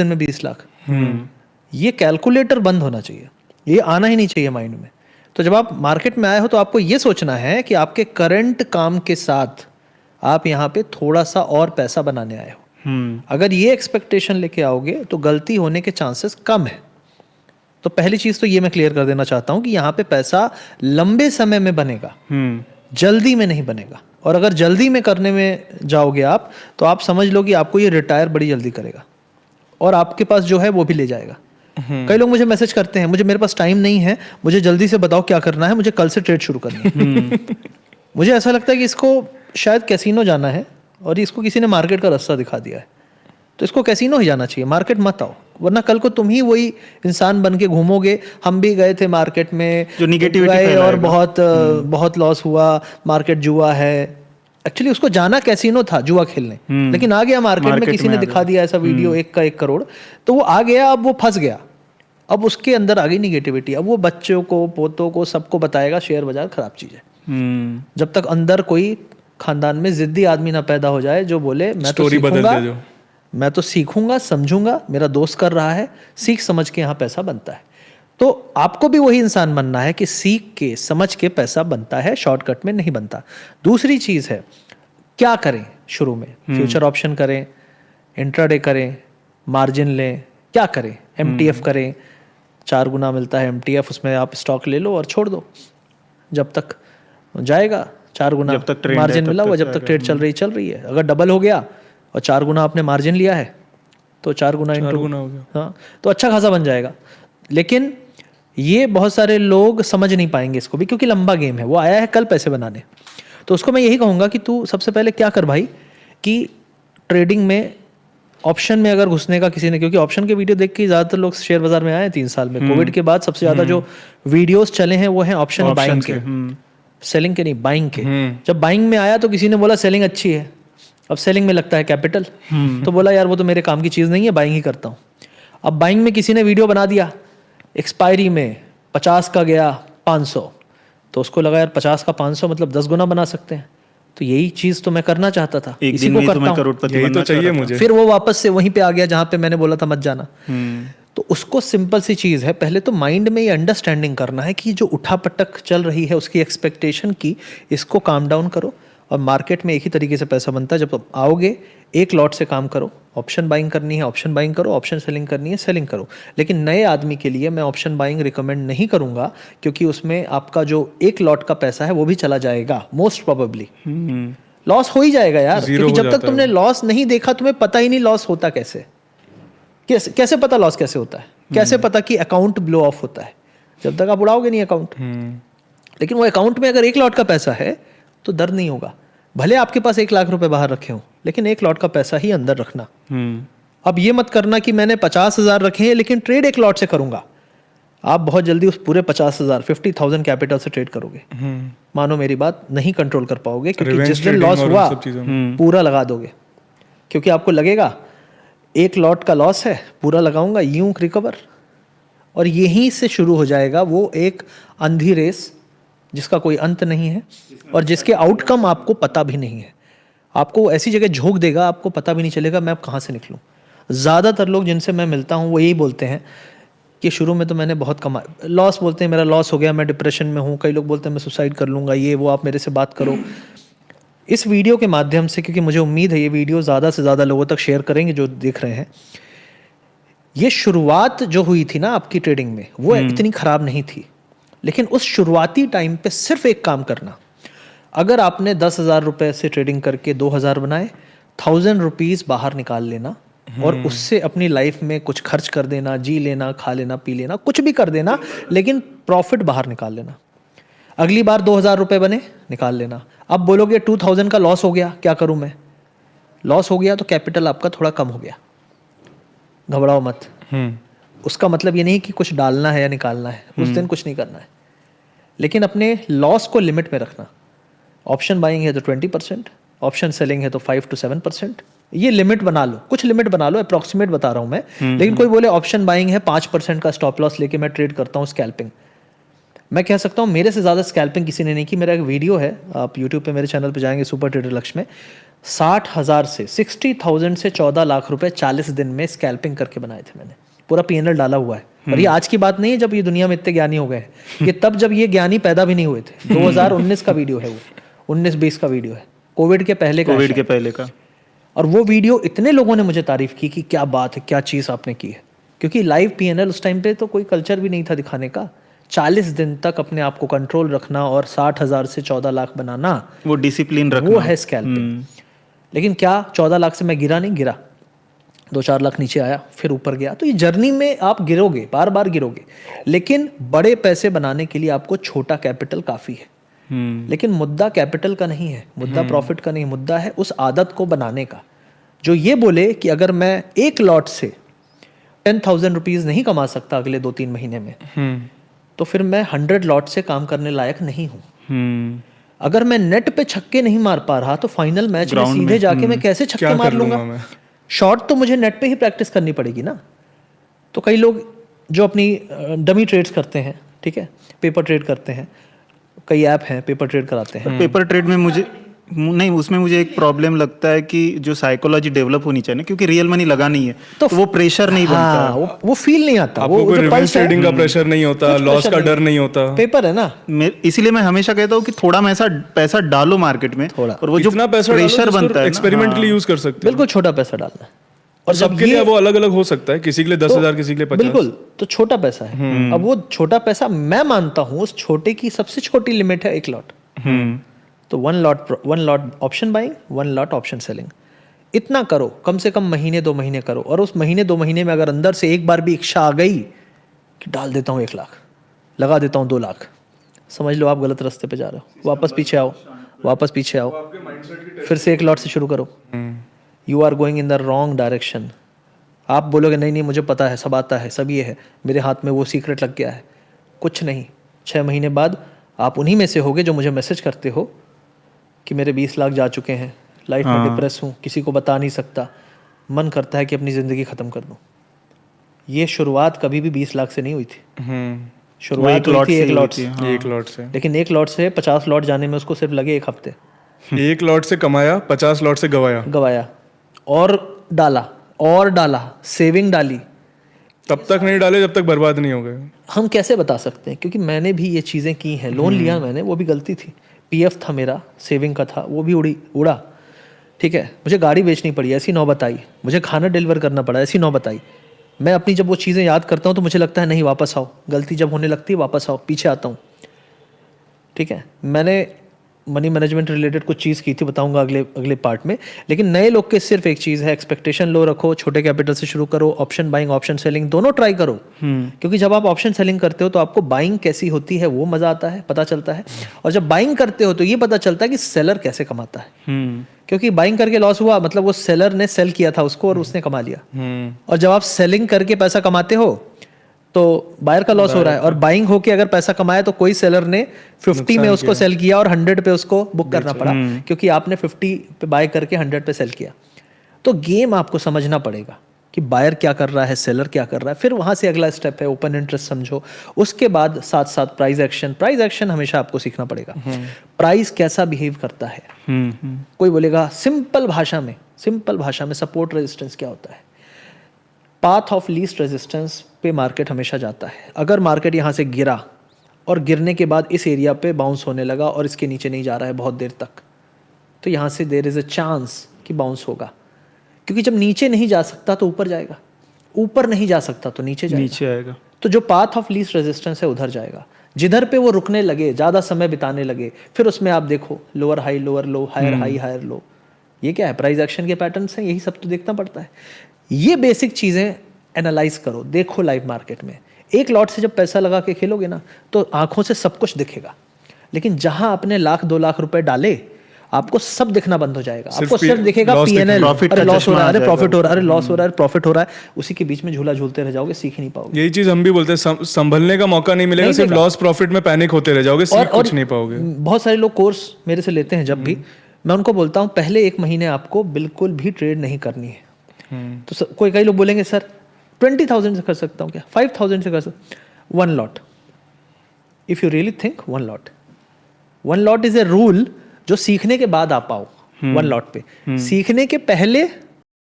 दिन में 20 लाख। ये कैलकुलेटर बंद होना चाहिए, ये आना ही नहीं चाहिए माइंड में। तो जब आप मार्केट में आए हो तो आपको ये सोचना है कि आपके करंट काम के साथ आप यहाँ पे थोड़ा सा और पैसा बनाने आए हो। अगर ये एक्सपेक्टेशन लेके आओगे तो गलती होने के चांसेस कम है। तो पहली चीज तो ये मैं क्लियर कर देना चाहता हूँ कि यहाँ पे पैसा लंबे समय में बनेगा, जल्दी में नहीं बनेगा। और अगर जल्दी में करने में जाओगे आप तो आप समझ लो कि आपको ये रिटायर बड़ी जल्दी करेगा और आपके पास जो है वो भी ले जाएगा। कई लोग मुझे मैसेज करते हैं, मेरे पास टाइम नहीं है, मुझे जल्दी से बताओ क्या करना है, मुझे कल से ट्रेड शुरू करनी है। मुझे ऐसा लगता है कि इसको शायद कैसीनो जाना है और इसको किसी ने मार्केट का रास्ता दिखा दिया है, तो इसको कैसीनो ही जाना चाहिए, मार्केट मत आओ, वरना कल को तुम ही वही इंसान बन के घूमोगे। हम भी गए थे मार्केट में, जो निगेटिविटी गए और बहुत लॉस हुआ, मार्केट जुआ है। एक्चुअली उसको जाना कैसीनो था, जुआ खेलने, लेकिन आ गया मार्केट में, किसी ने दिखा दिया ऐसा वीडियो 1 का 1 करोड़, तो वो आ गया, अब वो फंस गया, अब उसके अंदर आ गई निगेटिविटी। अब वो बच्चों को, पोतों को, सबको बताएगा शेयर बाजार खराब चीज है। जब तक अंदर कोई खानदान में जिद्दी आदमी ना पैदा हो जाए जो बोले मैं तो सीखूंगा, समझूंगा, मेरा दोस्त कर रहा है, सीख समझ के यहाँ पैसा बनता है। तो आपको भी वही इंसान बनना है कि सीख के समझ के पैसा बनता है, शॉर्टकट में नहीं बनता। दूसरी चीज है, क्या करें शुरू में? फ्यूचर ऑप्शन करें, इंट्राडे करें, मार्जिन लें, क्या करें? MTF करें, 4 गुना मिलता है MTF, उसमें आप स्टॉक ले लो और छोड़ दो, जब तक जाएगा 4 गुना मार्जिन मिला हुआ, जब तक ट्रेड चल रही है। अगर डबल हो गया और 4 गुना आपने मार्जिन लिया है तो 4 गुना हो गया, हाँ, तो अच्छा खासा बन जाएगा। लेकिन ये बहुत सारे लोग समझ नहीं पाएंगे इसको भी, क्योंकि लंबा गेम है, वो आया है कल पैसे बनाने। तो उसको मैं यही कहूँगा कि तू सबसे पहले क्या कर भाई, कि ट्रेडिंग में, ऑप्शन में अगर घुसने का किसी ने, क्योंकि ऑप्शन के वीडियो देख के ज़्यादातर लोग शेयर बाजार में आए 3 साल में। कोविड के बाद सबसे ज़्यादा जो वीडियोस चले हैं वो हैं ऑप्शन बाइंग के, सेलिंग के नहीं, बाइंग के। जब बाइंग में आया तो किसी ने बोला सेलिंग अच्छी है, अब सेलिंग में लगता है कैपिटल, तो बोला यार वो तो मेरे काम की चीज़ नहीं है, बाइंग ही करता हूँ। अब बाइंग में किसी ने वीडियो बना दिया, एक्सपायरी में 50 का गया 500, तो उसको लगा यार 50 का 500 मतलब 10 गुना बना सकते हैं। तो यही चीज तो मैं करना चाहता था, इसी को करता हूं, यही तो चाहिए मुझे। फिर वो वापस से वहीं पे आ गया जहां पे मैंने बोला था मत जाना। तो उसको सिंपल सी चीज है, पहले तो माइंड में ये अंडरस्टैंडिंग करना है कि जो उठापटक चल रही है उसकी एक्सपेक्टेशन की, इसको काम डाउन करो। और मार्केट में एक ही तरीके से पैसा बनता है, जब आओगे एक लॉट से काम करो। ऑप्शन बाइंग करनी है ऑप्शन बाइंग करो, ऑप्शन सेलिंग करनी है सेलिंग करो। लेकिन नए आदमी के लिए मैं ऑप्शन बाइंग रिकमेंड नहीं करूंगा, क्योंकि उसमें आपका जो एक लॉट का पैसा है वो भी चला जाएगा, मोस्ट प्रोबेबली लॉस हो ही जाएगा यार, क्योंकि जब तक तुमने लॉस नहीं देखा तुम्हें पता ही नहीं लॉस होता कैसे। कैसे पता लॉस कैसे होता है, कैसे पता कि अकाउंट ब्लो ऑफ होता है, जब तक आप उड़ाओगे नहीं अकाउंट। लेकिन वो अकाउंट में अगर एक लॉट का पैसा है तो दर्द नहीं होगा, भले आपके पास 1 लाख रुपए बाहर रखे हों, लेकिन एक लॉट का पैसा ही अंदर रखना। अब ये मत करना कि मैंने 50,000 रखे हैं लेकिन ट्रेड एक लॉट से करूंगा। आप बहुत जल्दी उस पूरे 50,000 50,000 कैपिटल से ट्रेड करोगे, मानो मेरी बात, नहीं कंट्रोल कर पाओगे, क्योंकि जिस दिन लॉस हुआ पूरा लगा दोगे, क्योंकि आपको लगेगा एक लॉट का लॉस है, पूरा लगाऊंगा, यूं रिकवर। और यहीं से शुरू हो जाएगा वो एक अंधी रेस जिसका कोई अंत नहीं है और जिसके आउटकम आपको पता भी नहीं है। आपको ऐसी जगह झोंक देगा, आपको पता भी नहीं चलेगा मैं अब कहाँ से निकलूँ। ज़्यादातर लोग जिनसे मैं मिलता हूँ वो यही बोलते हैं कि शुरू में तो मैंने बहुत कमाया, लॉस बोलते हैं, मेरा लॉस हो गया, मैं डिप्रेशन में हूँ, कई लोग बोलते हैं मैं सुसाइड कर लूँगा, ये वो। आप मेरे से बात करो इस वीडियो के माध्यम से, क्योंकि मुझे उम्मीद है ये वीडियो ज़्यादा से ज़्यादा लोगों तक शेयर करेंगे जो देख रहे हैं। ये शुरुआत जो हुई थी ना आपकी ट्रेडिंग में, वो इतनी ख़राब नहीं थी, लेकिन उस शुरुआती टाइम पे सिर्फ एक काम करना। अगर आपने 10,000 रुपये से ट्रेडिंग करके 2,000 बनाए, 1,000 रुपीज़ बाहर निकाल लेना और उससे अपनी लाइफ में कुछ खर्च कर देना, जी लेना, खा लेना, पी लेना, कुछ भी कर देना, लेकिन प्रॉफिट बाहर निकाल लेना। अगली बार 2,000 रुपये बने, निकाल लेना। अब बोलोगे 2,000 का लॉस हो गया, क्या करूं मैं? लॉस हो गया तो कैपिटल आपका थोड़ा कम हो गया, घबराओ मत। उसका मतलब ये नहीं कि कुछ डालना है या निकालना है, उस दिन कुछ नहीं करना है, लेकिन अपने लॉस को लिमिट में रखना। ऑप्शन बाइंग है तो 20%, ऑप्शन सेलिंग है तो 5 to 7%। ये लिमिट बना लो, कुछ लिमिट बना लो, अप्रॉक्सीमेट बता रहा हूं मैं। लेकिन कोई बोले ऑप्शन बाइंग है 5% का स्टॉप लॉस लेके मैं ट्रेड करता हूं स्कैल्पिंग, मैं कह सकता हूँ मेरे से ज़्यादा स्कैल्पिंग किसी ने नहीं की। मेरा एक वीडियो है, आप यूट्यूब पे मेरे चैनल पे जाएंगे सुपर ट्रेडर लक्ष्य में, 60,000 से 60,000 से 14 लाख रुपए 40 दिन में स्कैल्पिंग करके बनाए थे मैंने। पूरा पीएनएल डाला हुआ है। और ये आज की बात नहीं है जब ये दुनिया में इतने ज्ञानी हो गए हैं, ये तब जब ये ज्ञानी पैदा भी नहीं हुए थे। 2019 का वीडियो है वो, 19-20 का वीडियो है, कोविड के पहले का। और वो वीडियो इतने लोगों ने मुझे तारीफ की कि क्या बात है, क्या चीज़ आपने की है। क्योंकि लाइव पीएनएल उस टाइम पे तो कोई कल्चर भी नहीं था दिखाने का। 40 दिन तक अपने आप को कंट्रोल रखना और 60,000 से 14 लाख बनाना, वो डिसिप्लिन रखना, वो है स्कैल्पिंग। लेकिन क्या 14 लाख से मैं गिरा नहीं, गिरा 2-4 लाख नीचे आया, फिर ऊपर गया। तो ये जर्नी में आप गिरोगे, बार बार गिरोगे, लेकिन बड़े पैसे बनाने के लिए आपको छोटा कैपिटल काफ़ी है। लेकिन मुद्दा कैपिटल का नहीं है, मुद्दा प्रॉफिट का नहीं, मुद्दा है उस आदत को बनाने का जो ये बोले कि अगर मैं एक लॉट से 10,000 रुपीज़ नहीं कमा सकता अगले 2-3 महीने में, तो फिर मैं 100 लॉट से काम करने लायक नहीं हूँ। अगर मैं नेट पे छक्के नहीं मार पा रहा तो फाइनल मैच में सीधे जाके मैं कैसे छक्के मार लूंगा? शॉट तो मुझे नेट पे ही प्रैक्टिस करनी पड़ेगी ना। तो कई लोग जो अपनी डमी ट्रेड्स करते हैं, ठीक है, पेपर ट्रेड करते हैं, कई ऐप हैं पेपर ट्रेड कराते हैं। पेपर ट्रेड में मुझे नहीं, उसमें मुझे एक प्रॉब्लम लगता है कि जो साइकोलॉजी डेवलप होनी चाहिए ना, क्योंकि रियल मनी लगा नहीं है तो वो प्रेशर नहीं बनता, वो फील नहीं आता, वो रिवर्स ट्रेडिंग का प्रेशर नहीं होता, लॉस का डर नहीं होता, पेपर है ना। इसीलिए मैं हमेशा कहता हूँ कि थोड़ा में ऐसा पैसा डालो मार्केट में, और वो जो प्रेशर बनता है एक्सपेरिमेंट के लिए यूज कर सकते हैं। बिल्कुल छोटा पैसा डालना है, और सबके लिए वो अलग अलग हो सकता है, किसी के लिए 10,000, किसी के लिए 50। बिल्कुल, तो छोटा पैसा है। अब वो छोटा पैसा मैं मानता हूँ उस छोटे की सबसे छोटी लिमिट है 1 लॉट। तो 1 lot option buying, 1 lot option selling, इतना करो कम से कम महीने 2 महीने करो। और उस महीने 2 महीने में अगर अंदर से एक बार भी इच्छा आ गई कि डाल देता हूँ 1 लाख, लगा देता हूँ 2 लाख, समझ लो आप गलत रास्ते पे जा रहे हो। वापस पीछे आओ, वापस पीछे आओ, फिर से 1 लॉट से शुरू करो। You are going in the wrong direction. आप बोलोगे नहीं नहीं मुझे पता है, सब आता है, सब ये है, मेरे हाथ में वो सीक्रेट लग गया है। कुछ नहीं, 6 महीने बाद आप उन्हीं में से होगे जो मुझे मैसेज करते हो कि मेरे 20 लाख जा चुके हैं, लाइफ में डिप्रेस हूँ, किसी को बता नहीं सकता, मन करता है कि अपनी ज़िंदगी ख़त्म कर दूँ। ये शुरुआत कभी भी 20 लाख से नहीं हुई थी। शुरुआत हुई थी 1 लॉट से। 1 लॉट से, लेकिन 1 लॉट से 50 लॉट जाने में उसको सिर्फ लगे 1 हफ्ते। 1 लॉट से कमाया, 50 लॉट से गवाया और डाला, सेविंग डाली, तब तक नहीं डाले जब तक बर्बाद नहीं हो गए। हम कैसे बता सकते हैं? क्योंकि मैंने भी ये चीज़ें की हैं। लोन लिया मैंने, वो भी गलती थी। पीएफ था मेरा, सेविंग का था, वो भी उड़ा, ठीक है। मुझे गाड़ी बेचनी पड़ी, ऐसी नौबत आई। मुझे खाना डिलीवर करना पड़ा, ऐसी नौबत आई। मैं अपनी जब वो चीज़ें याद करता हूँ तो मुझे लगता है नहीं वापस आओ, गलती जब होने लगती है वापस आओ, पीछे आता हूँ, ठीक है। मैंने मनी मैनेजमेंट रिलेटेड कुछ चीज़ की थी, बताऊंगा अगले पार्ट में। लेकिन नए लोग के सिर्फ एक चीज़ है, एक्सपेक्टेशन लो रखो, छोटे कैपिटल से शुरू करो, ऑप्शन बाइंग ऑप्शन सेलिंग दोनों ट्राई करो। क्योंकि जब आप ऑप्शन सेलिंग करते हो तो आपको बाइंग कैसी होती है वो मज़ा आता है, पता चलता है। और जब बाइंग करते हो तो ये पता चलता है कि सेलर कैसे कमाता है। क्योंकि बाइंग करके लॉस हुआ मतलब वो सेलर ने सेल किया था उसको और उसने कमा लिया। और जब आप सेलिंग करके पैसा कमाते हो तो बायर का लॉस हो रहा है। और बाइंग होके अगर पैसा कमाया तो कोई सेलर ने 50 में उसको सेल किया और 100 पे उसको बुक करना पड़ा, क्योंकि आपने 50 पे बाय करके 100 पे सेल किया। तो गेम आपको समझना पड़ेगा कि बायर क्या कर रहा है, सेलर क्या कर रहा है। फिर वहां से अगला स्टेप है ओपन इंटरेस्ट समझो। उसके बाद साथ साथ प्राइस एक्शन हमेशा आपको सीखना पड़ेगा। प्राइस कैसा बिहेव करता है। कोई बोलेगा सिंपल भाषा में सपोर्ट रेजिस्टेंस क्या होता है। पाथ ऑफ लीस्ट रेजिस्टेंस पे मार्केट हमेशा जाता है। अगर मार्केट यहाँ से गिरा और गिरने के बाद इस एरिया पे बाउंस होने लगा और इसके नीचे नहीं जा रहा है बहुत देर तक, तो यहाँ से देयर इज अ चांस कि बाउंस होगा। क्योंकि जब नीचे नहीं जा सकता तो ऊपर जाएगा, ऊपर नहीं जा सकता तो नीचे आएगा। तो जो पाथ ऑफ लीस्ट रेजिस्टेंस है उधर जाएगा। जिधर पे वो रुकने लगे, ज़्यादा समय बिताने लगे, फिर उसमें आप देखो lower high lower low, higher high higher low. ये क्या है? प्राइस एक्शन के पैटर्न्स हैं, यही सब तो देखना पड़ता है। ये बेसिक चीज़ें एनालाइज करो, देखो लाइव मार्केट में। 1 लॉट से जब पैसा लगा के खेलोगे ना तो आंखों से सब कुछ दिखेगा। लेकिन जहां आपने 1-2 लाख रुपए डाले आपको सब दिखना बंद हो जाएगा। आपको सिर्फ दिखेगा पीएनएल, अरे लॉस हो रहा है, अरे प्रॉफिट हो रहा है, अरे लॉस हो रहा है, प्रॉफिट हो रहा है। उसी के बीच में झूला झूलते रह जाओगे, सीख नहीं पाओगे। यही चीज हम भी बोलते हैं, संभलने का मौका नहीं मिलेगा, सिर्फ लॉस प्रॉफिट में पैनिक होते रह जाओगे, सीख कुछ नहीं पाओगे। बहुत सारे लोग कोर्स मेरे से लेते हैं, जब भी मैं उनको बोलता हूँ पहले 1 महीने आपको बिल्कुल भी ट्रेड नहीं करनी है। तो कई लोग बोलेंगे सर 20,000 से कर सकता हूँ क्या, 5,000 से कर सकता हूँ। 1 lot if you really think 1 lot is a rule जो सीखने के बाद आ पाओ 1 लॉट पे। सीखने के पहले